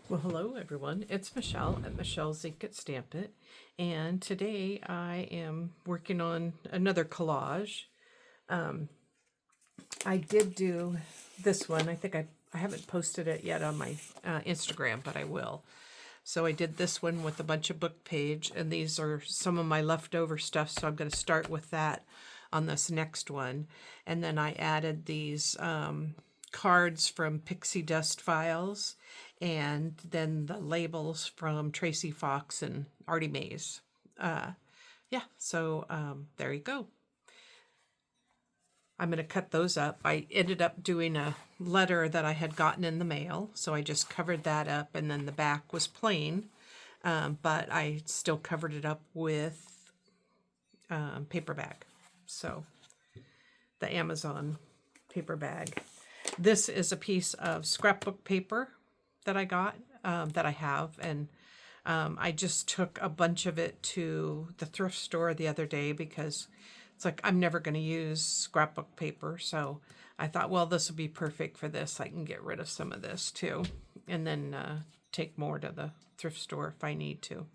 Well, hello everyone. It's Michelle at Michelle's Ink It Stamp It, and today I am working on another collage. I did do this one. I think I haven't posted it yet on my Instagram, but I will. So I did this one with a bunch of book page, and these are some of my leftover stuff. So I'm going to start with that on this next one, and then I added these cards from PixieDustFiles, and then the labels from Tracy Fox and Artie Mays. Yeah, so there you go. I'm going to cut those up. I ended up doing a letter that I had gotten in the mail, so I just covered that up, and then the back was plain, but I still covered it up with paper bag. So the Amazon paper bag. This is a piece of scrapbook paper that I got, that I have, and I just took a bunch of it to the thrift store the other day because it's like I'm never going to use scrapbook paper, so I thought, well, this will be perfect for this. I can get rid of some of this too, and then take more to the thrift store if I need to.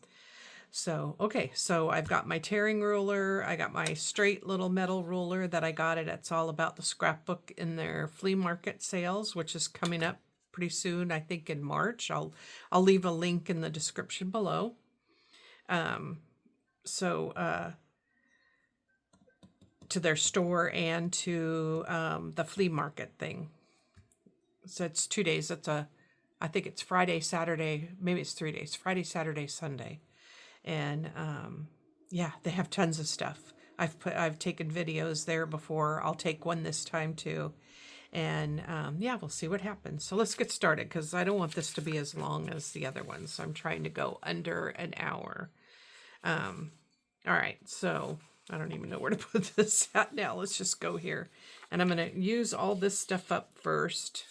So, okay, so I've got my tearing ruler. I got my straight little metal ruler that I got it. It's all about the scrapbook in their flea market sales, which is coming up pretty soon, I think in March. I'll leave a link in the description below. To their store and to the flea market thing. So it's 2 days. I think it's Friday, Saturday, maybe it's 3 days. Friday, Saturday, Sunday. And yeah, they have tons of stuff. I've taken videos there before. I'll take one this time too. And yeah, we'll see what happens. So let's get started because I don't want this to be as long as the other ones. So I'm trying to go under an hour. All right, so I don't even know where to put this at now. Let's just go here. And I'm going to use all this stuff up first.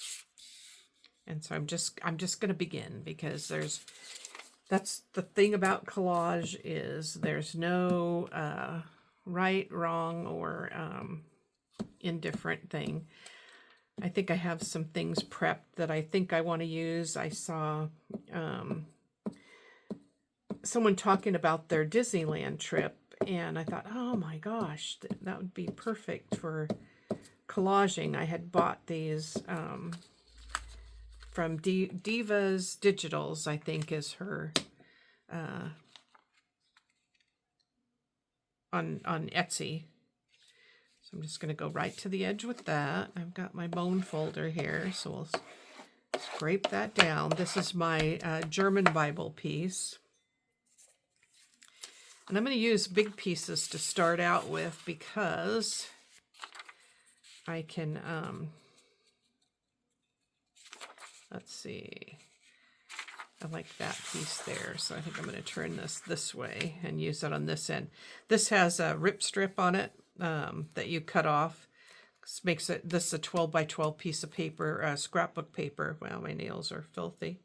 And so I'm just going to begin because that's the thing about collage is there's no right, wrong, or indifferent thing. I think I have some things prepped that I think I want to use. I saw someone talking about their Disneyland trip, and I thought, oh my gosh, that would be perfect for collaging. I had bought these from Diva's Digitals, I think is her, on Etsy. So I'm just going to go right to the edge with that. I've got my bone folder here, so we'll scrape that down. This is my German Bible piece. And I'm going to use big pieces to start out with because I can, let's see, I like that piece there. So I think I'm going to turn this way and use it on this end. This has a rip strip on it that you cut off. This makes it, this is a 12 by 12 piece of paper, scrapbook paper. Wow, my nails are filthy.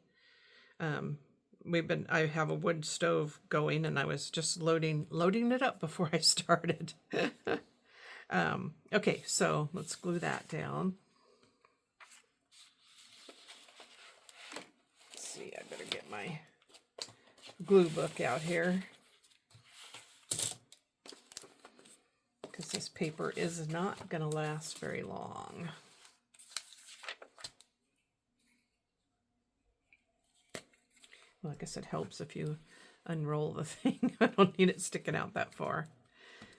I have a wood stove going, and I was just loading it up before I started. Okay, so let's glue that down. Let's see, I better get my glue book out here because this paper is not going to last very long. Well, I guess it helps if you unroll the thing. I don't need it sticking out that far.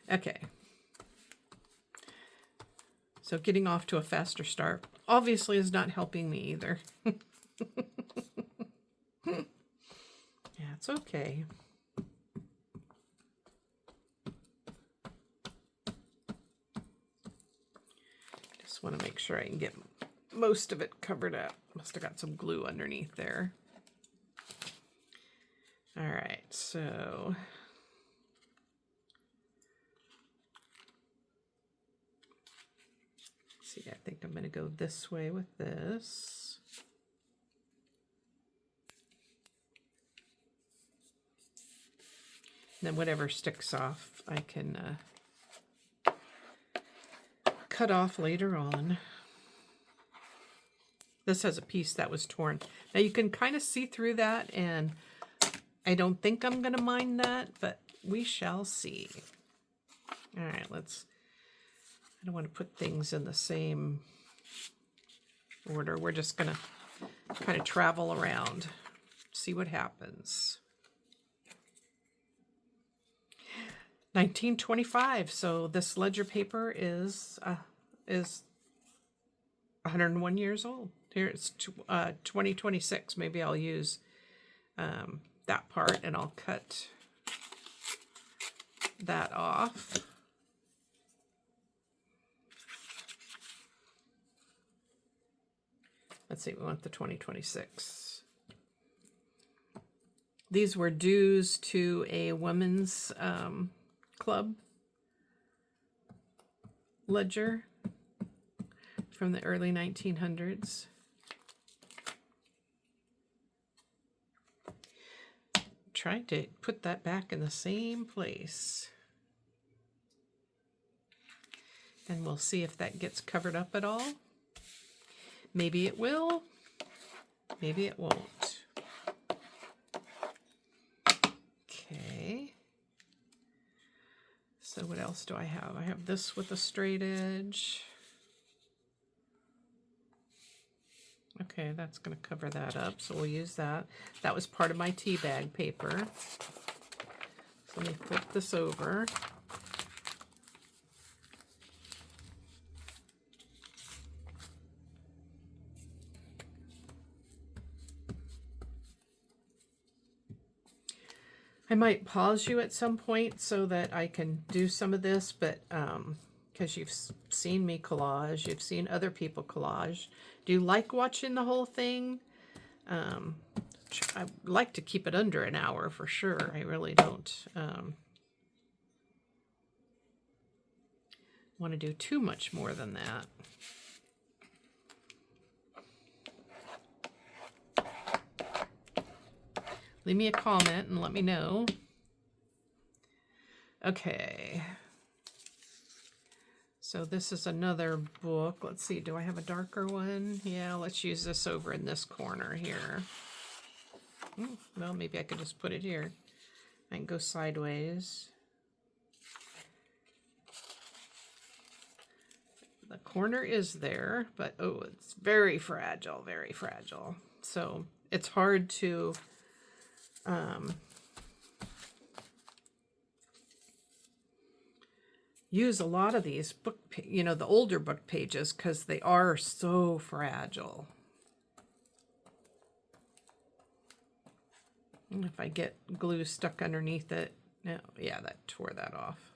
Okay. So getting off to a faster start obviously is not helping me either. Yeah, it's okay. Just want to make sure I can get most of it covered up. Must have got some glue underneath there. All right, so see, I think I'm going to go this way with this. And then whatever sticks off, I can cut off later on. This has a piece that was torn. Now you can kind of see through that, and I don't think I'm going to mind that, but we shall see. All right, I don't want to put things in the same order. We're just going to kind of travel around, see what happens. 1925, so this ledger paper is 101 years old. Here it's 2026. Maybe I'll use that part, and I'll cut that off. Let's see, we want the 2026. These were dues to a women's club ledger from the early 1900s. Trying to put that back in the same place. And we'll see if that gets covered up at all. Maybe it will, maybe it won't. Okay. So what else do I have? I have this with a straight edge. Okay, that's going to cover that up, so we'll use that. That was part of my tea bag paper. So let me flip this over. I might pause you at some point so that I can do some of this, but because you've seen me collage, you've seen other people collage. Do you like watching the whole thing? I like to keep it under an hour for sure. I really don't want to do too much more than that. Leave me a comment and let me know. Okay. So this is another book. Let's see, do I have a darker one? Yeah, let's use this over in this corner here. Well, maybe I could just put it here. I can go sideways. The corner is there, but oh, it's very fragile, very fragile. So it's hard to use a lot of these book, you know, the older book pages, because they are so fragile. And if I get glue stuck underneath it, yeah, that tore that off.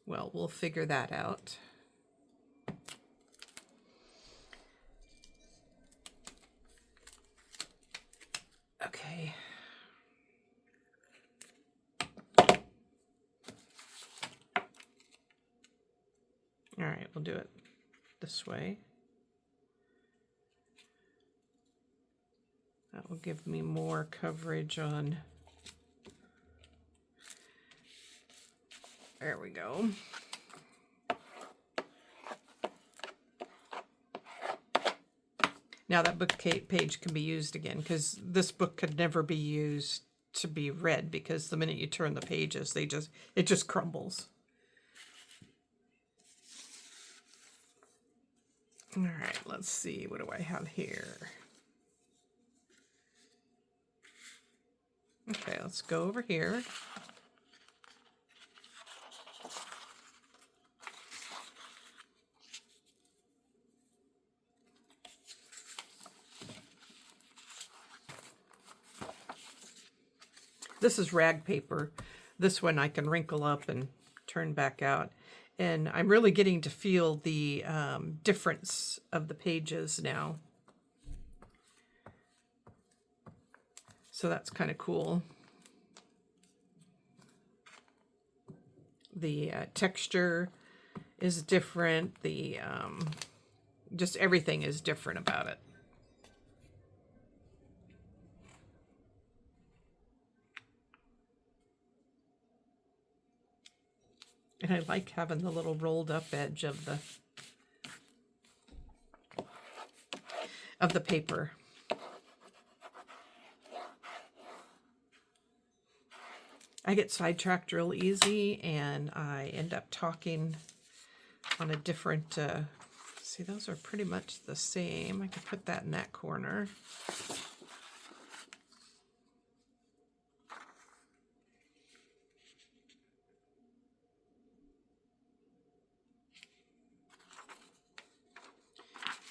Well, we'll figure that out. Okay. All right, we'll do it this way. That will give me more coverage on. There we go. Now that book page can be used again, because this book could never be used to be read, because the minute you turn the pages, it just crumbles. All right, let's see, what do I have here? Okay, let's go over here. This is rag paper. This one I can wrinkle up and turn back out. And I'm really getting to feel the difference of the pages now. So that's kind of cool. The texture is different. The just everything is different about it. And I like having the little rolled up edge of the of the paper. I get sidetracked real easy, and I end up talking on a different, see, those are pretty much the same. I could put that in that corner.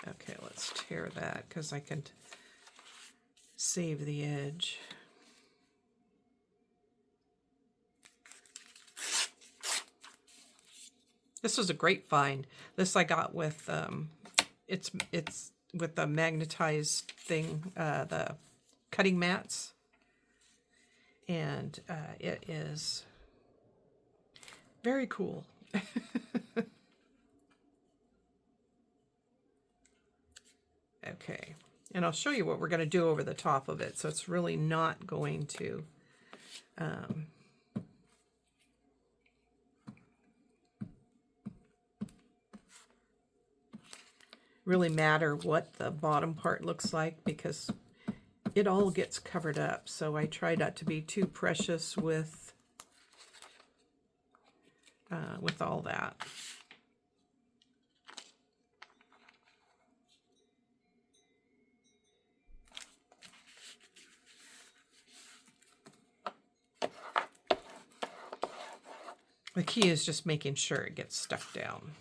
Okay, let's tear that because I can save the edge. This was a great find. This I got with it's with the magnetized thing, the cutting mats, and it is very cool. Okay, and I'll show you what we're going to do over the top of it, so it's really not going to really matter what the bottom part looks like, because it all gets covered up. So I try not to be too precious with all that. The key is just making sure it gets stuck down.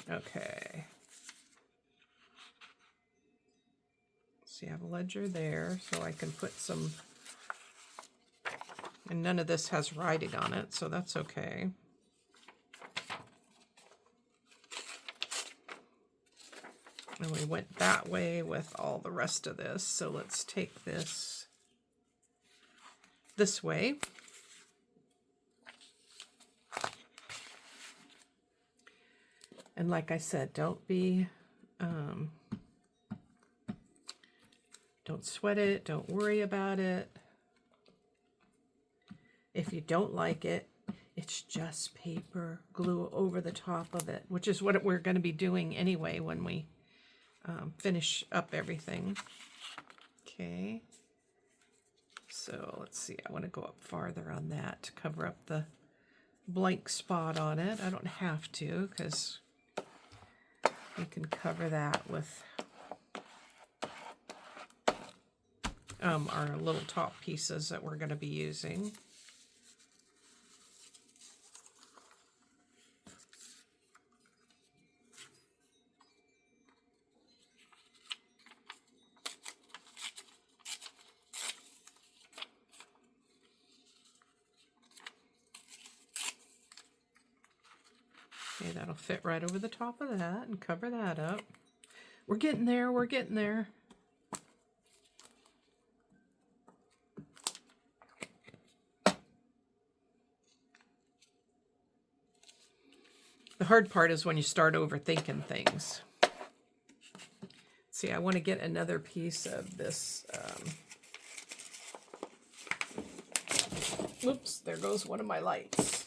Okay. See, I have a ledger there, so I can put some, and none of this has writing on it, so that's okay. And we went that way with all the rest of this, so let's take this way. And like I said, don't sweat it, don't worry about it. If you don't like it, it's just paper, glue over the top of it, which is what we're going to be doing anyway when we finish up everything. Okay, so let's see, I want to go up farther on that to cover up the blank spot on it. I don't have to, because we can cover that with our little top pieces that we're going to be using. Okay, that'll fit right over the top of that and cover that up. We're getting there, we're getting there. The hard part is when you start overthinking things. See, I want to get another piece of this. Oops, there goes one of my lights.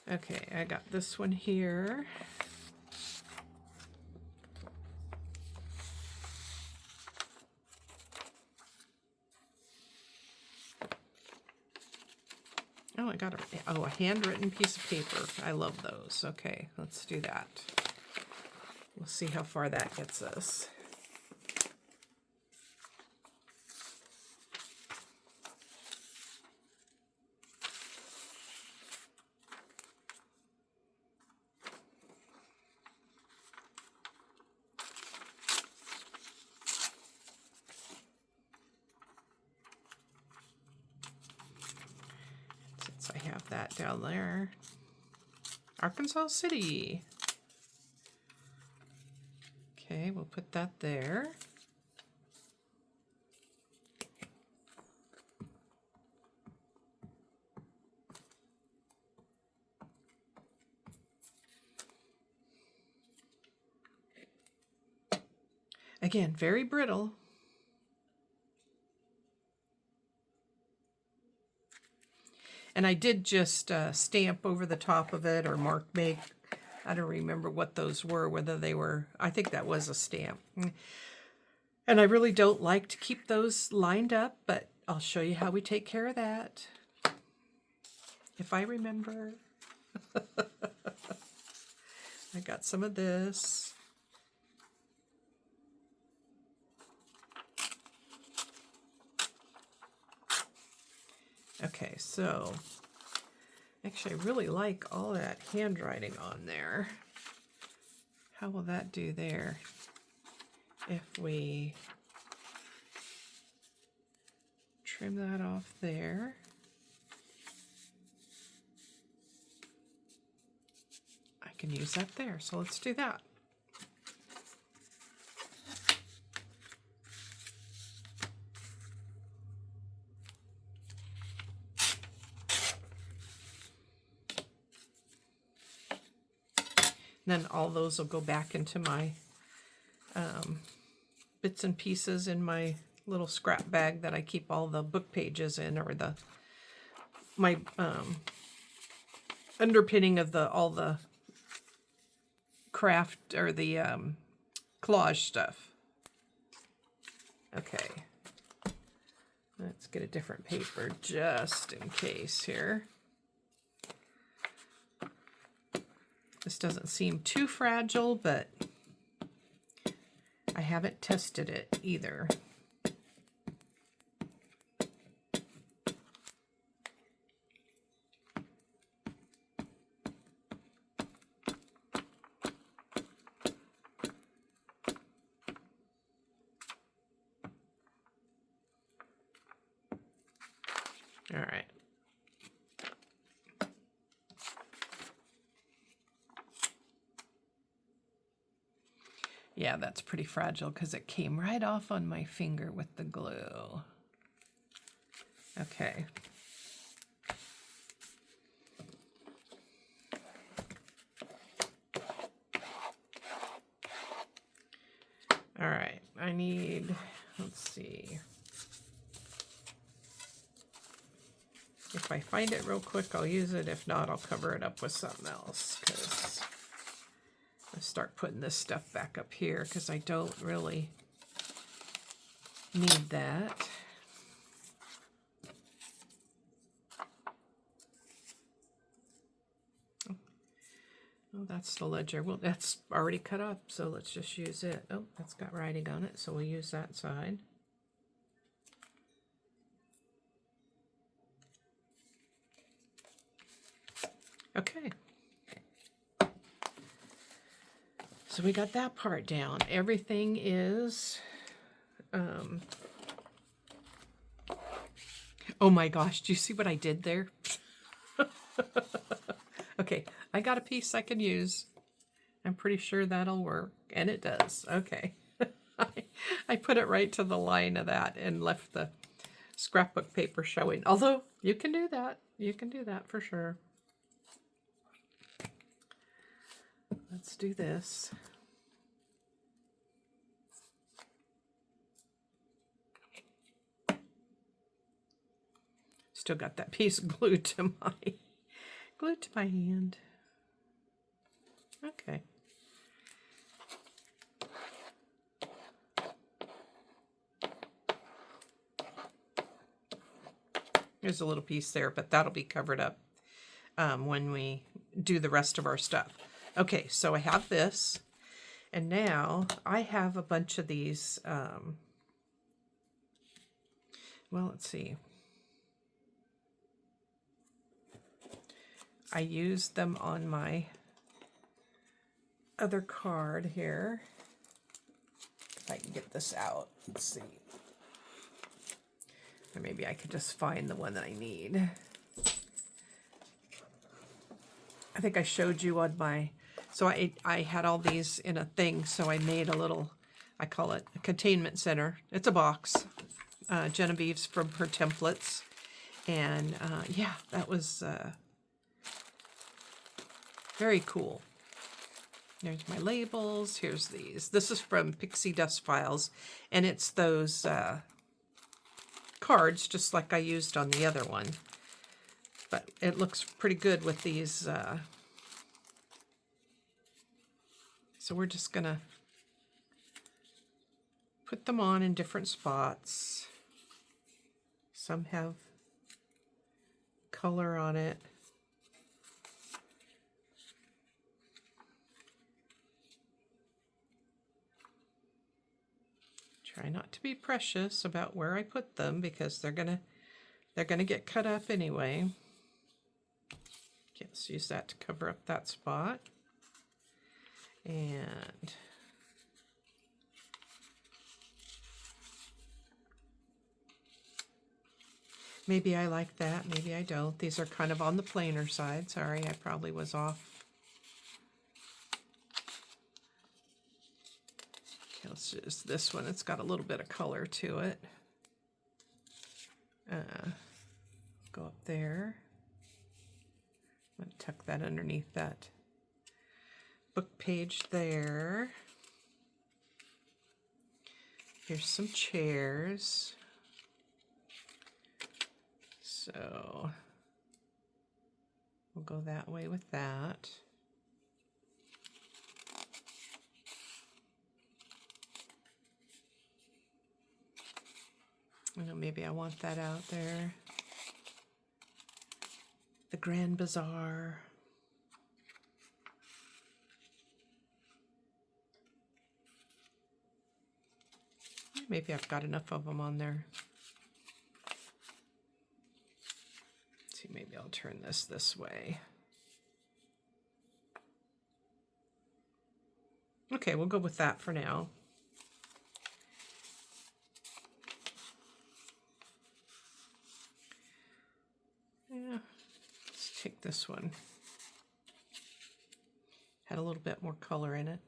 Okay, I got this one here. Oh, I got a handwritten piece of paper. I love those. Okay, let's do that. We'll see how far that gets us. I have that down there. Arkansas City. Okay, we'll put that there. Again, very brittle. And I did just stamp over the top of it or mark make. I don't remember what those were, whether they were, I think that was a stamp. And I really don't like to keep those lined up, but I'll show you how we take care of that. If I remember. I got some of this. Okay, so actually I really like all that handwriting on there. How will that do there? If we trim that off there. I can use that there, so let's do that. Then all those will go back into my bits and pieces in my little scrap bag that I keep all the book pages in, or my underpinning of all the craft or the collage stuff. Okay, let's get a different paper just in case here. This doesn't seem too fragile, but I haven't tested it either. All right. Yeah, that's pretty fragile because it came right off on my finger with the glue. Okay. All right, I need, let's see. If I find it real quick, I'll use it. If not, I'll cover it up with something else, because I'll start putting this stuff back up here because I don't really need that. Oh, that's the ledger. Well, that's already cut up, so let's just use it. Oh, that's got writing on it, so we'll use that side. Okay. So we got that part down. Everything is, oh my gosh, do you see what I did there? Okay, I got a piece I can use. I'm pretty sure that'll work, and it does. Okay. I put it right to the line of that and left the scrapbook paper showing. Although, you can do that. You can do that for sure. Let's do this. Still got that piece glued to my hand. Okay. There's a little piece there, but that'll be covered up when we do the rest of our stuff. Okay, so I have this, and now I have a bunch of these, well, let's see. I used them on my other card here. If I can get this out, let's see. Or maybe I could just find the one that I need. I think I showed you on my, so I had all these in a thing, so I made a little, I call it a containment center. It's a box. Genevieve's from her templates. And yeah, that was very cool. There's my labels. Here's these. This is from PixieDustFiles, and it's those cards, just like I used on the other one. But it looks pretty good with these. So we're just gonna put them on in different spots. Some have color on it. Try not to be precious about where I put them because they're gonna get cut up anyway. Okay, let's use that to cover up that spot. And maybe I like that, maybe I don't. These are kind of on the plainer side. Sorry, I probably was off. Okay, let's use this one. It's got a little bit of color to it. Go up there. I'm going to tuck that underneath that book page there. Here's some chairs. So we'll go that way with that. I know maybe I want that out there. The Grand Bazaar. Maybe I've got enough of them on there. Let's see, maybe I'll turn this way. Okay, we'll go with that for now. Yeah, let's take this one. Had a little bit more color in it.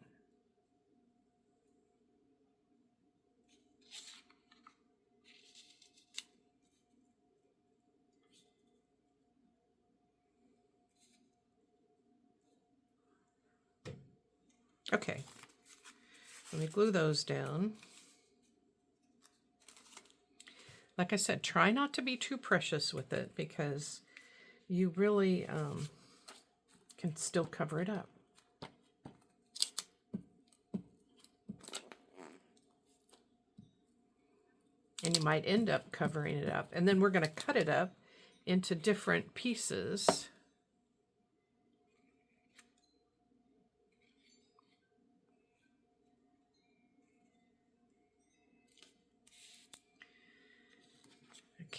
Okay, let me glue those down. Like I said, try not to be too precious with it because you really can still cover it up. And you might end up covering it up. And then we're going to cut it up into different pieces.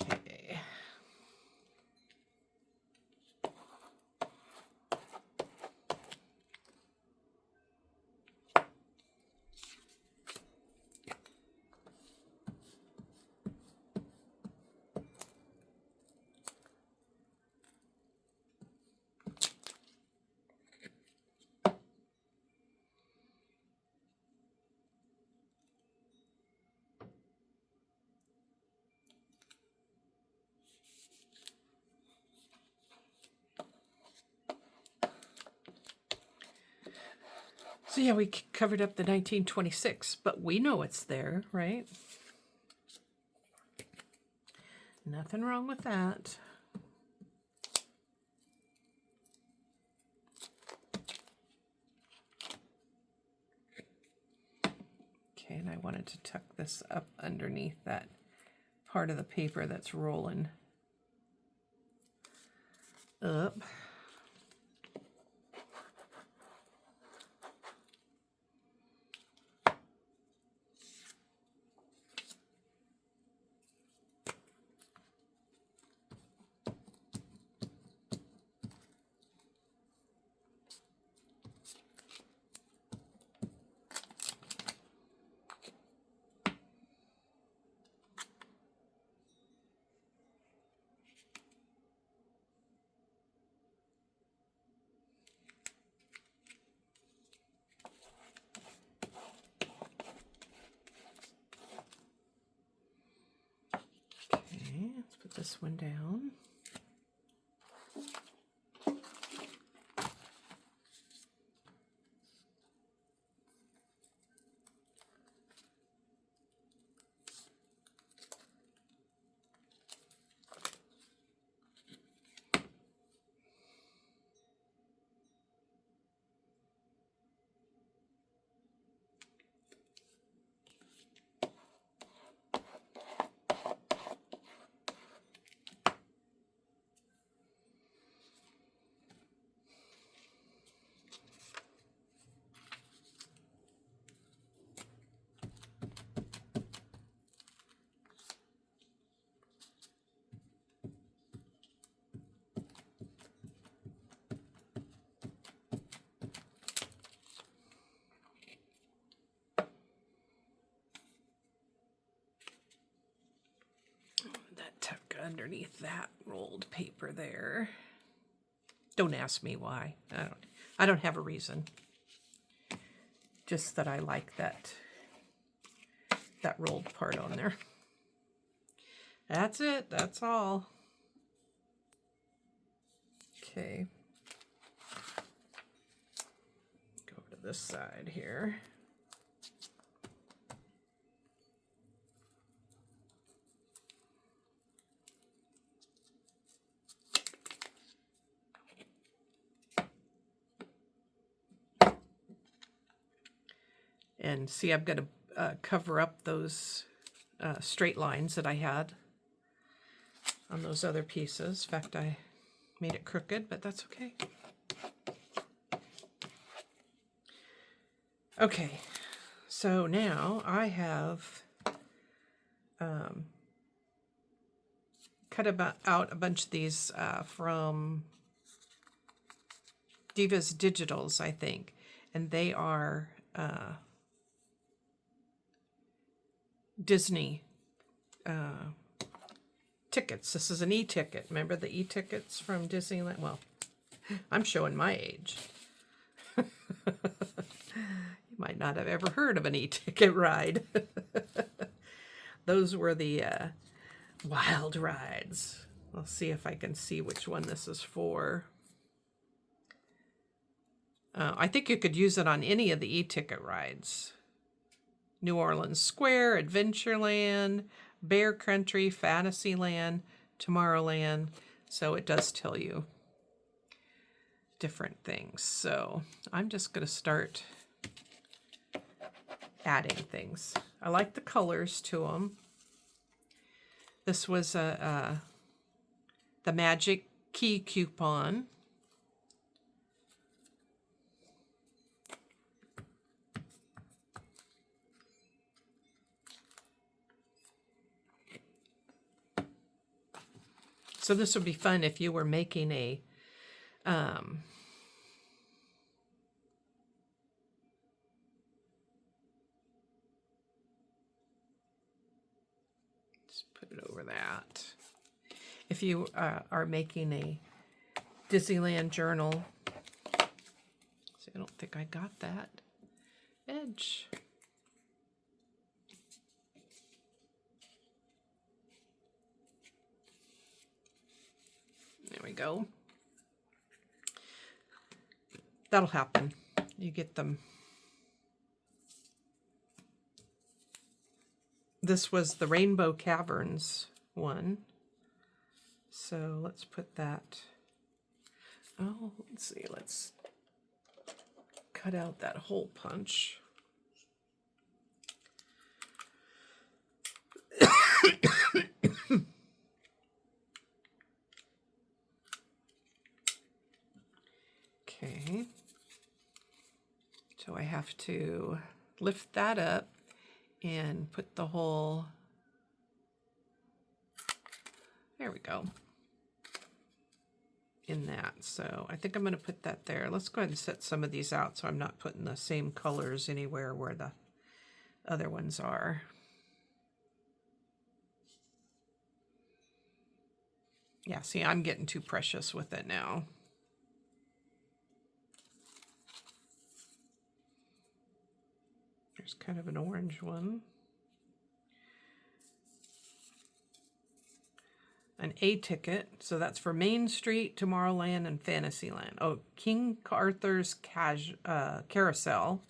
Okay. So yeah, we covered up the 1926, but we know it's there, right? Nothing wrong with that. Okay, and I wanted to tuck this up underneath that part of the paper that's rolling up. Let's put this one down. underneath that rolled paper there. Don't ask me why. I don't have a reason. Just that I like that rolled part on there. That's it. That's all. Okay. Go to this side here. And see, I'm going to cover up those straight lines that I had on those other pieces. In fact, I made it crooked, but that's okay. Okay, so now I have cut out a bunch of these from Diva's Digitals, I think, and they are Disney tickets. This is an e-ticket. Remember the e-tickets from Disneyland? Well, I'm showing my age. You might not have ever heard of an e-ticket ride. Those were the wild rides. I'll see if I can see which one this is for. I think you could use it on any of the e-ticket rides. New Orleans Square, Adventureland, Bear Country, Fantasyland, Tomorrowland. So it does tell you different things. So I'm just going to start adding things. I like the colors to them. This was the Magic Key coupon. So this would be fun if you were making a just put it over that. If you are making a Disneyland journal. See, I don't think I got that edge. There we go. That'll happen. You get them. This was the Rainbow Caverns one. So let's put that. Oh, let's see. Let's cut out that hole punch. Okay, so I have to lift that up and put the hole, there we go, in that. So I think I'm going to put that there. Let's go ahead and set some of these out so I'm not putting the same colors anywhere where the other ones are. Yeah, see, I'm getting too precious with it now. There's kind of an orange one. An A ticket, so that's for Main Street, Tomorrowland, and Fantasyland. Oh, King Arthur's Carousel.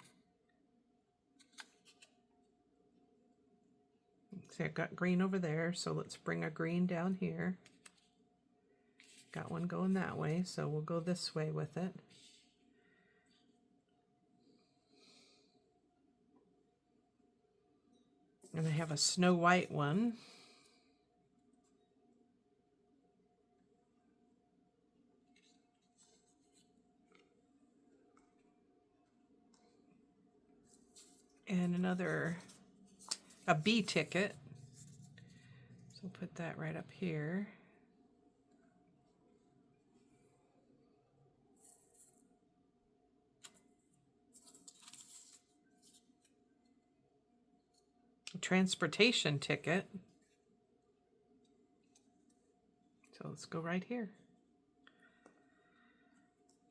See, I've got green over there, so let's bring a green down here. Got one going that way, so we'll go this way with it. And I have a Snow White one. And a B ticket. So put that right up here. A transportation ticket. let's go right here.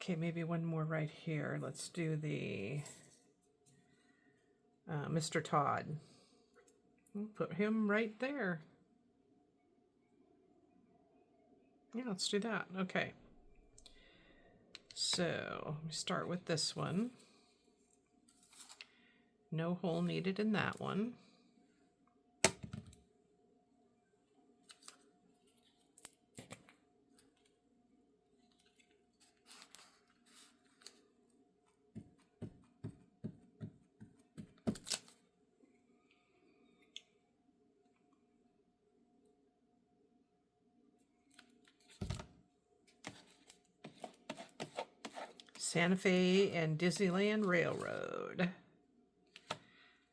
Okay, maybe one more right here. Let's do the Mr. Todd. We'll put him right there. Yeah, let's do that. Okay. So, we start with this one. No hole needed in that one. Santa Fe and Disneyland Railroad.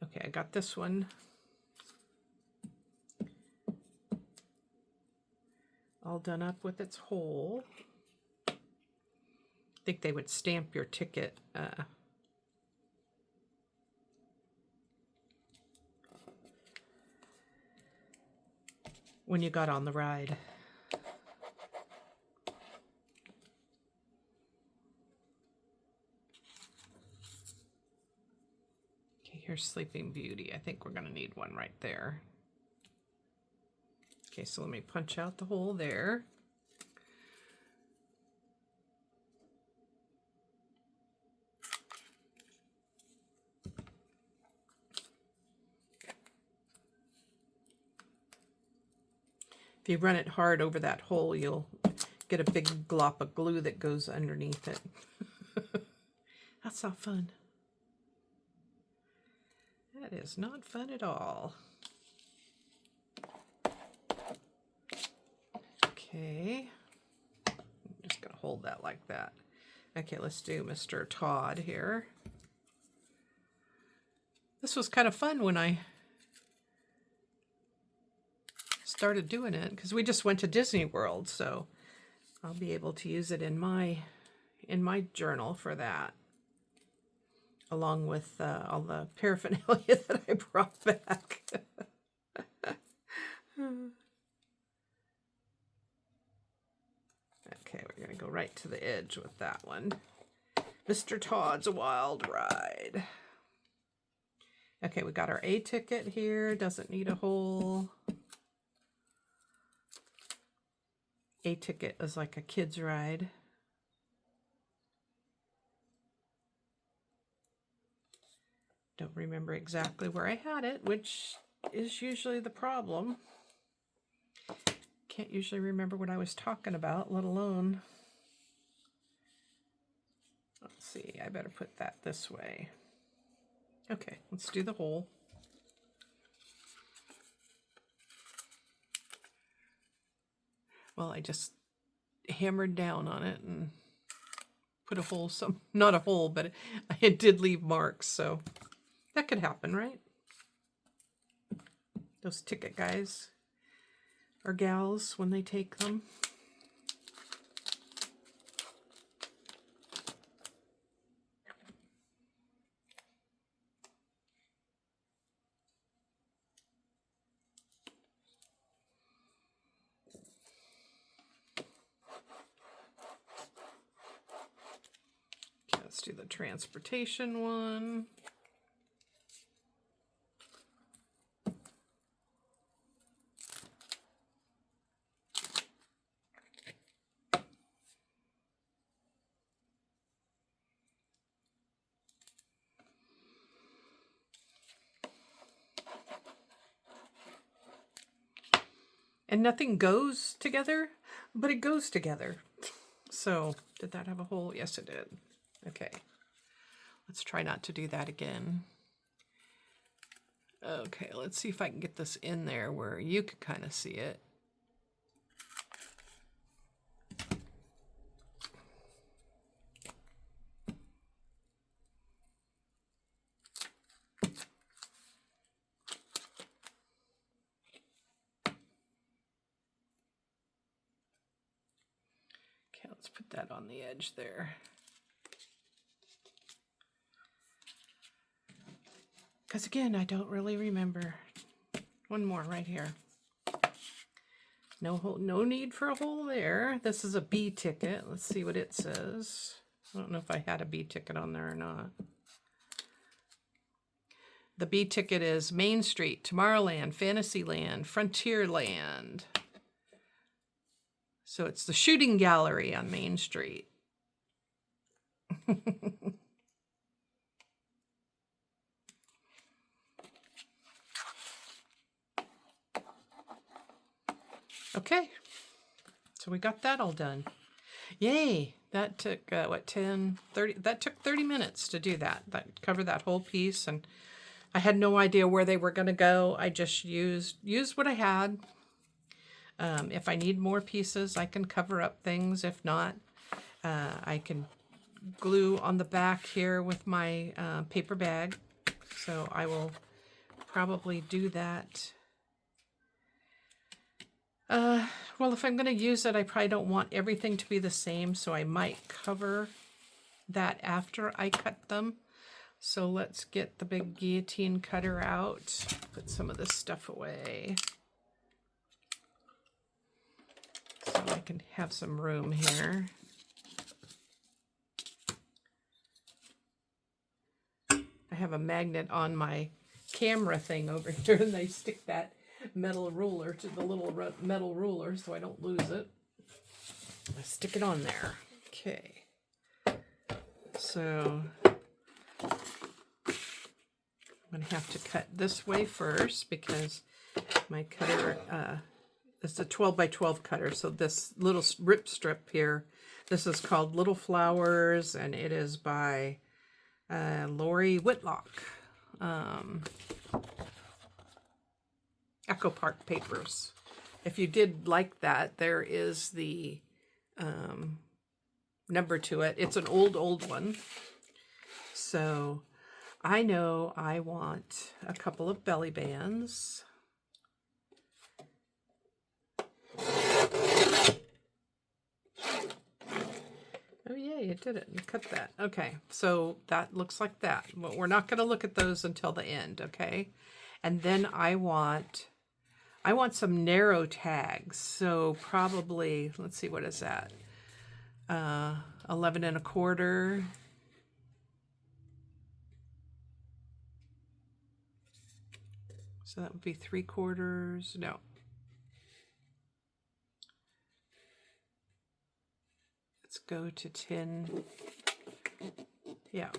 Okay, I got this one all done up with its hole. I think they would stamp your ticket when you got on the ride. Here's Sleeping Beauty. I think we're going to need one right there. Okay, so let me punch out the hole there. If you run it hard over that hole, you'll get a big glop of glue that goes underneath it. That's not fun. That is not fun at all. Okay, I'm just going to hold that like that. Okay, let's do Mr. Todd here. This was kind of fun when I started doing it, because we just went to Disney World, so I'll be able to use it in my journal for that, along with all the paraphernalia that I brought back. Okay, we're going to go right to the edge with that one. Mr. Todd's Wild Ride. Okay, we got our A ticket here. Doesn't need a hole. A ticket is like a kid's ride. Don't remember exactly where I had it, which is usually the problem. Can't usually remember what I was talking about, let alone. Let's see, I better put that this way. Okay, let's do the hole. Well, I just hammered down on it and put a hole, not a hole, but it did leave marks, so that could happen, right? Those ticket guys or gals, when they take them. Okay, let's do the transportation one. And nothing goes together, but it goes together. So, did that have a hole? Yes, it did. Okay. Let's try not to do that again. Okay, let's see if I can get this in there where you can kind of see it. Let's put that on the edge there. Because again, I don't really remember. One more right here. No hole, no need for a hole there. This is a B ticket. Let's see what it says. I don't know if I had a B ticket on there or not. The B ticket is Main Street, Tomorrowland, Fantasyland, Frontierland. So it's the shooting gallery on Main Street. Okay, so we got that all done. Yay! That took, what, 10, 30? That took 30 minutes to do that. That covered that whole piece, and I had no idea where they were going to go. I just used what I had. If I need more pieces, I can cover up things. If not, I can glue on the back here with my paper bag. So I will probably do that. Well, if I'm going to use it, I probably don't want everything to be the same, so I might cover that after I cut them. So let's get the big guillotine cutter out, put some of this stuff away, so I can have some room here. I have a magnet on my camera thing over here, and they stick that metal ruler to the little metal ruler so I don't lose it. I stick it on there. Okay. So I'm going to have to cut this way first because my cutter, it's a 12 by 12 cutter. So this little rip strip here, this is called Little Flowers, and it is by Lori Whitlock. Echo Park Papers. If you did like that, there is the number to it. It's an old one. So I know I want a couple of belly bands. Oh yeah, you did it. You cut that. Okay, so that looks like that. But we're not going to look at those until the end, okay? And then I want some narrow tags. So probably, let's see, what is that? 11 1/4. So that would be 3/4. No. Let's go to 10. Yeah.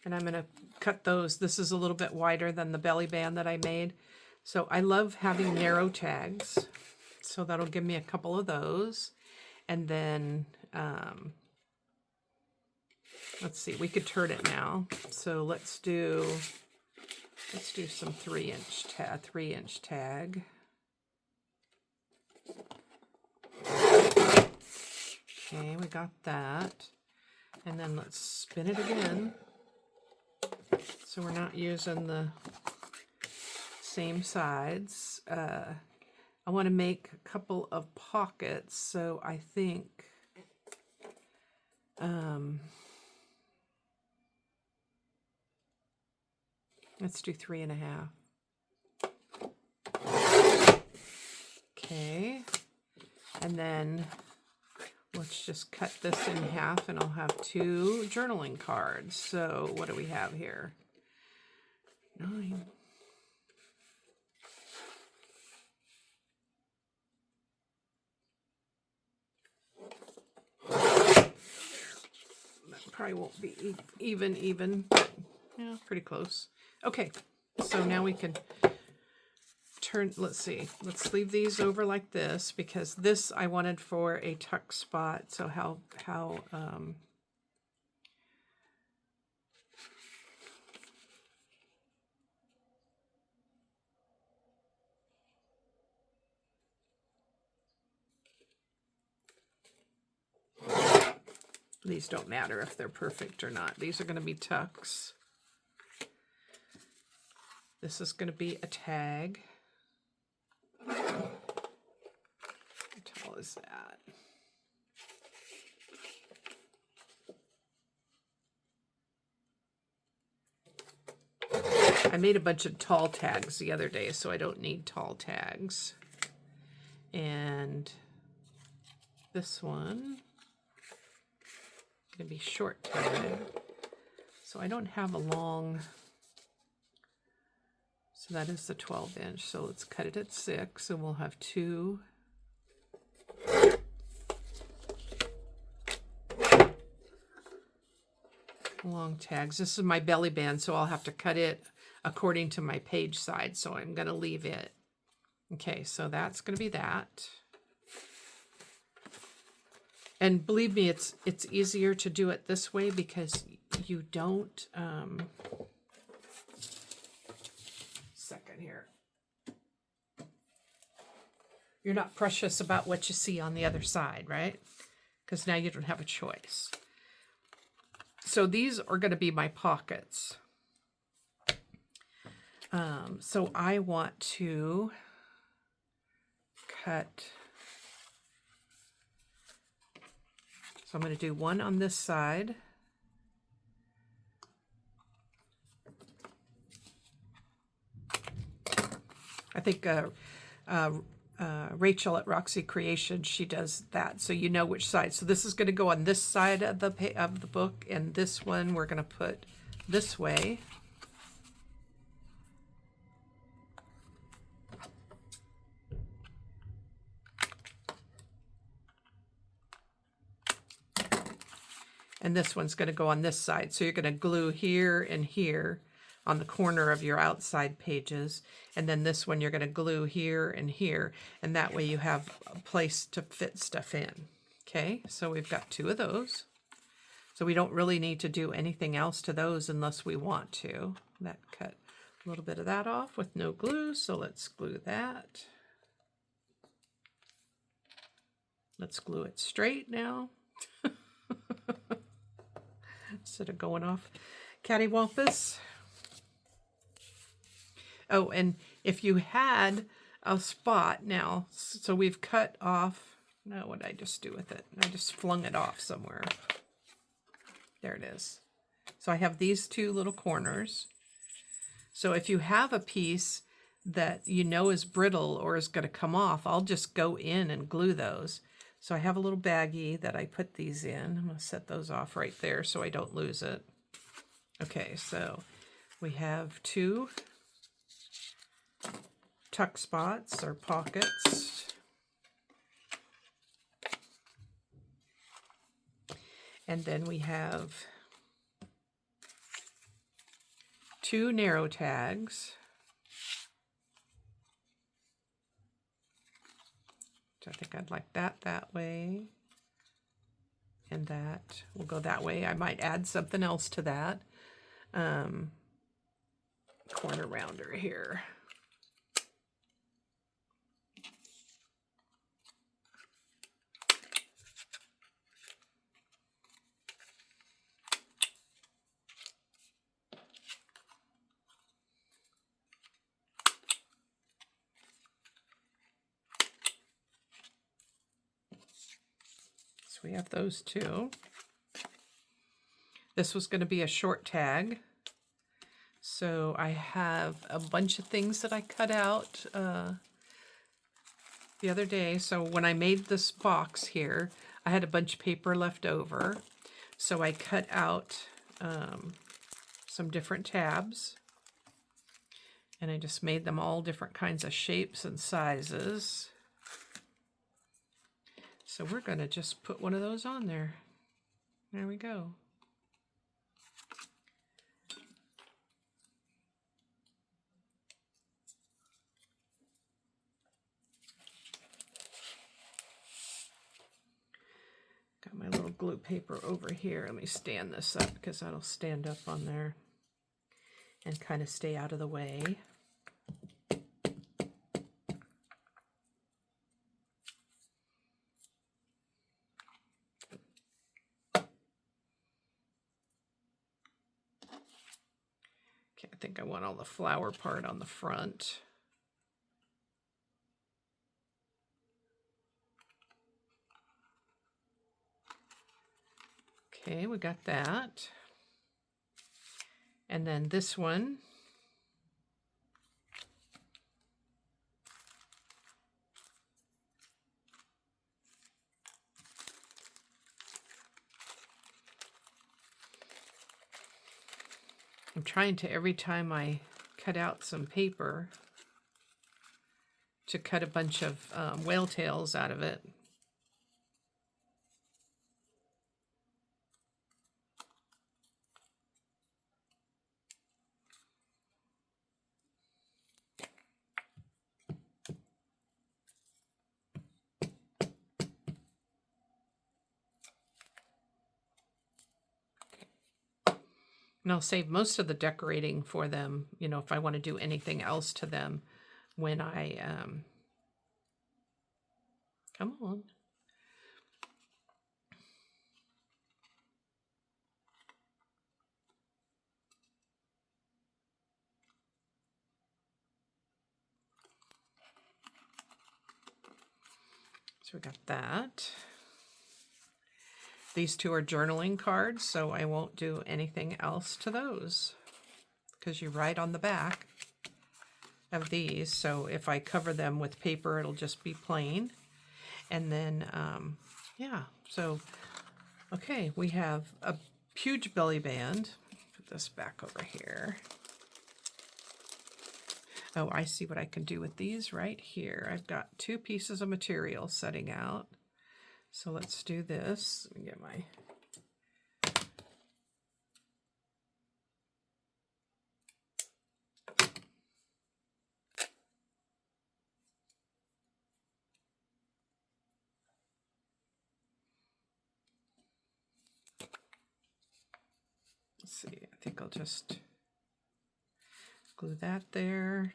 And I'm going to cut those. This is a little bit wider than the belly band that I made. So I love having narrow tags. So that'll give me a couple of those. And then, let's see, we could turn it now. So let's do some 3-inch tag. Okay, we got that. And then let's spin it again. So we're not using the same sides. I want to make a couple of pockets, so I think let's do 3.5. Okay, and then let's just cut this in half, and I'll have 2 journaling cards. So what do we have here? 9. That probably won't be even, but yeah, pretty close. Okay, so now we can turn, let's see, let's leave these over like this, because this I wanted for a tuck spot. So how these don't matter if they're perfect or not. These are going to be tucks. This is going to be a tag. How tall is that? I made a bunch of tall tags the other day, so I don't need tall tags. And this one is going to be short tag. So I don't have a long, so that is the 12-inch. So let's cut it at 6, and we'll have 2 long tags. This is my belly band, so I'll have to cut it according to my page size, so I'm going to leave it. Okay, so that's going to be that. And believe me, it's easier to do it this way because you don't, second here. You're not precious about what you see on the other side, right? Because now you don't have a choice. So these are going to be my pockets. So I want to cut. So I'm going to do one on this side. I think Rachel at Roxy Creation, she does that, so you know which side. So this is going to go on this side of the book, and this one we're going to put this way. And this one's going to go on this side. So you're going to glue here and here on the corner of your outside pages. And then this one you're going to glue here and here. And that way you have a place to fit stuff in. Okay, so we've got 2 of those. So we don't really need to do anything else to those unless we want to. That cut a little bit of that off with no glue. So let's glue that. Let's glue it straight now. Instead of going off cattywampus. Oh, and if you had a spot now, so we've cut off, now what did I just do with it? I just flung it off somewhere. There it is. So I have these 2 little corners. So if you have a piece that you know is brittle or is going to come off, I'll just go in and glue those. So I have a little baggie that I put these in. I'm going to set those off right there so I don't lose it. Okay, so we have 2 tuck spots or pockets. And then we have 2 narrow tags. I think I'd like that way, and that will go that way. I might add something else to that. Corner rounder here. We have those 2. This was going to be a short tag. So I have a bunch of things that I cut out the other day. So when I made this box here, I had a bunch of paper left over. So I cut out some different tabs. And I just made them all different kinds of shapes and sizes. So we're going to just put one of those on there. There we go. Got my little glue paper over here. Let me stand this up because that'll stand up on there and kind of stay out of the way. I think I want all the flower part on the front. Okay, we got that. And then this one, I'm trying to, every time I cut out some paper, to cut a bunch of whale tails out of it. And I'll save most of the decorating for them, you know, if I want to do anything else to them when I, come on. So we got that. These two are journaling cards, so I won't do anything else to those because you write on the back of these. So if I cover them with paper, it'll just be plain. And then, yeah, so, okay, we have a huge belly band. Put this back over here. Oh, I see what I can do with these right here. I've got 2 pieces of material setting out. So let's do this. Let me get my... Let's see, I think I'll just glue that there.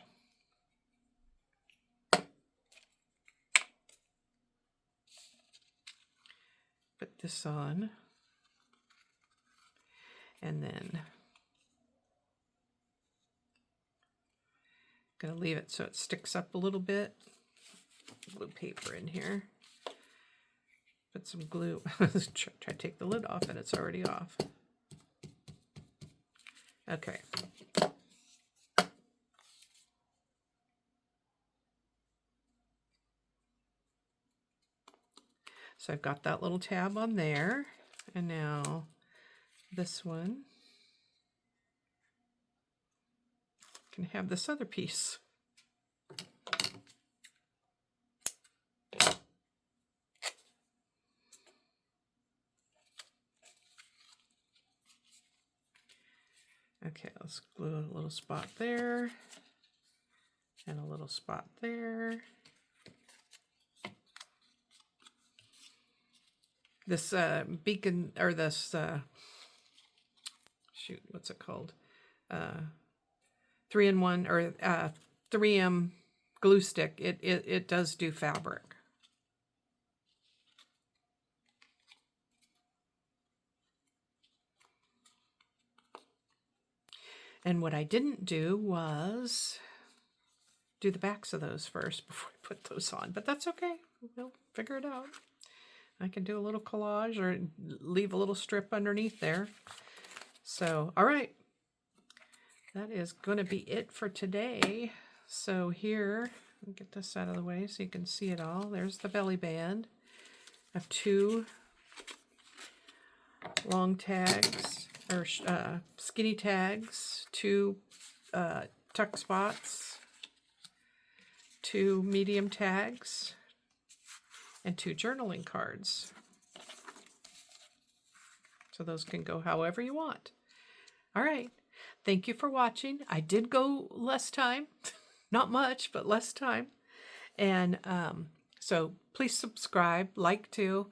Put this on. And then gonna leave it so it sticks up a little bit. Glue paper in here. Put some glue. Try to take the lid off and it's already off. Okay. So I've got that little tab on there, and now this one can have this other piece. Okay, let's glue a little spot there and a little spot there. This beacon, or this, shoot, what's it called? 3-in-1 or 3M glue stick. It does do fabric. And what I didn't do was do the backs of those first before I put those on, but that's okay. We'll figure it out. I can do a little collage or leave a little strip underneath there. So, all right. That is going to be it for today. So here, let me get this out of the way so you can see it all. There's the belly band. I have 2 long tags, or skinny tags, 2 tuck spots, 2 medium tags, and 2 journaling cards. So those can go however you want. All right. Thank you for watching. I did go less time. Not much, but less time. And so please subscribe, like to,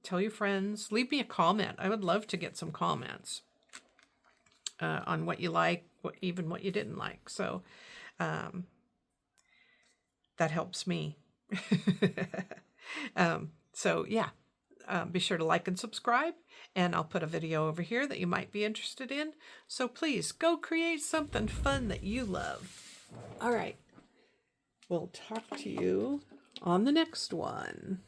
tell your friends, leave me a comment. I would love to get some comments on what you like, even what you didn't like. So that helps me. So yeah, be sure to like and subscribe, and I'll put a video over here that you might be interested in. So please go create something fun that you love. All right. We'll talk to you on the next one.